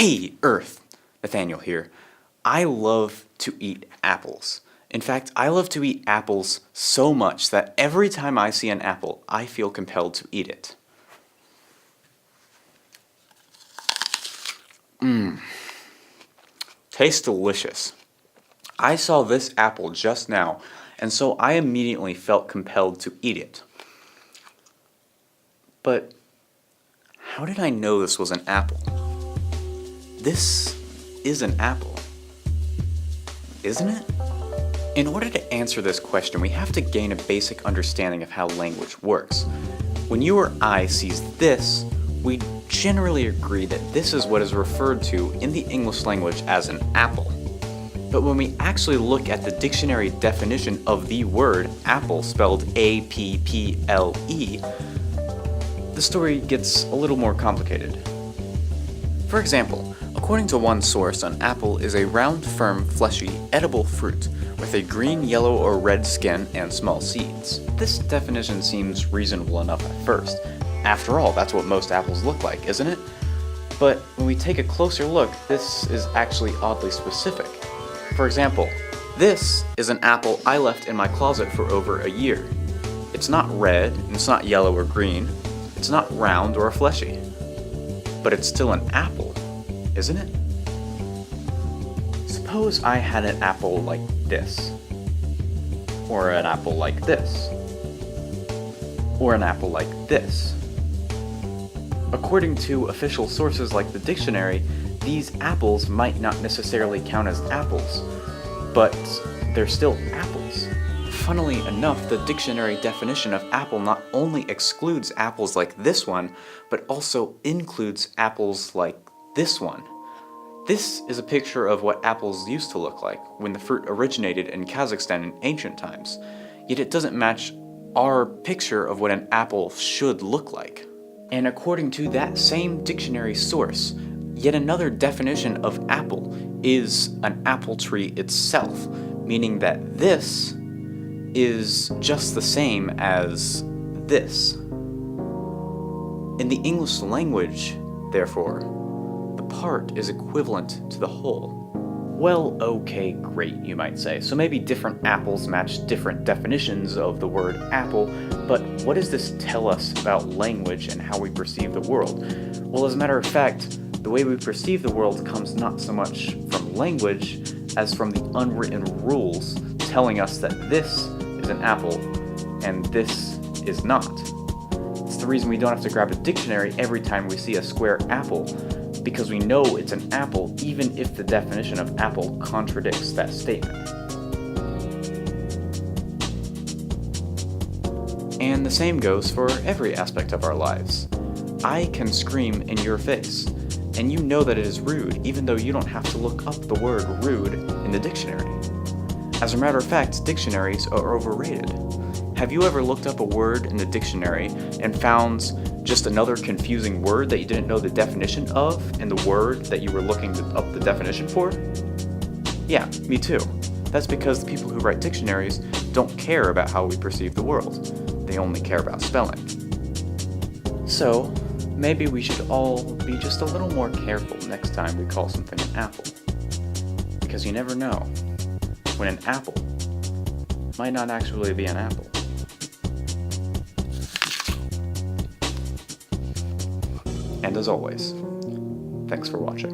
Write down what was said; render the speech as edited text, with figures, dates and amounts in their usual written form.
Hey, Earth! Nathaniel here. I love to eat apples. In fact, I love to eat apples so much that every time I see an apple, I feel compelled to eat it. Tastes delicious. I saw this apple just now, and so I immediately felt compelled to eat it. But how did I know this was an apple? This is an apple, isn't it? In order to answer this question, we have to gain a basic understanding of how language works. When you or I sees this, we generally agree that this is what is referred to in the English language as an apple. But when we actually look at the dictionary definition of the word apple, spelled A-P-P-L-E, the story gets a little more complicated. For example, according to one source, an apple is a round, firm, fleshy, edible fruit with a green, yellow, or red skin and small seeds. This definition seems reasonable enough at first. After all, that's what most apples look like, isn't it? But when we take a closer look, this is actually oddly specific. For example, this is an apple I left in my closet for over a year. It's not red, and it's not yellow or green, it's not round or fleshy. But it's still an apple, isn't it? Suppose I had an apple like this, or an apple like this, or an apple like this. According to official sources like the dictionary, these apples might not necessarily count as apples, but they're still apples. Funnily enough, the dictionary definition of apple not only excludes apples like this one, but also includes apples like this one. This is a picture of what apples used to look like when the fruit originated in Kazakhstan in ancient times, yet it doesn't match our picture of what an apple should look like. And according to that same dictionary source, yet another definition of apple is an apple tree itself, meaning that this is just the same as this. In the English language, therefore, the part is equivalent to the whole. Well, okay, great, you might say. So maybe different apples match different definitions of the word apple, but what does this tell us about language and how we perceive the world? Well, as a matter of fact, the way we perceive the world comes not so much from language as from the unwritten rules telling us that this is an apple and this is not. It's the reason we don't have to grab a dictionary every time we see a square apple, because we know it's an apple even if the definition of apple contradicts that statement. And the same goes for every aspect of our lives. I can scream in your face, and you know that it is rude even though you don't have to look up the word rude in the dictionary. As a matter of fact, dictionaries are overrated. Have you ever looked up a word in the dictionary and found just another confusing word that you didn't know the definition of in the word that you were looking up the definition for? Yeah, me too. That's because the people who write dictionaries don't care about how we perceive the world. They only care about spelling. So, maybe we should all be just a little more careful next time we call something an apple. Because you never know when an apple might not actually be an apple. And as always, thanks for watching.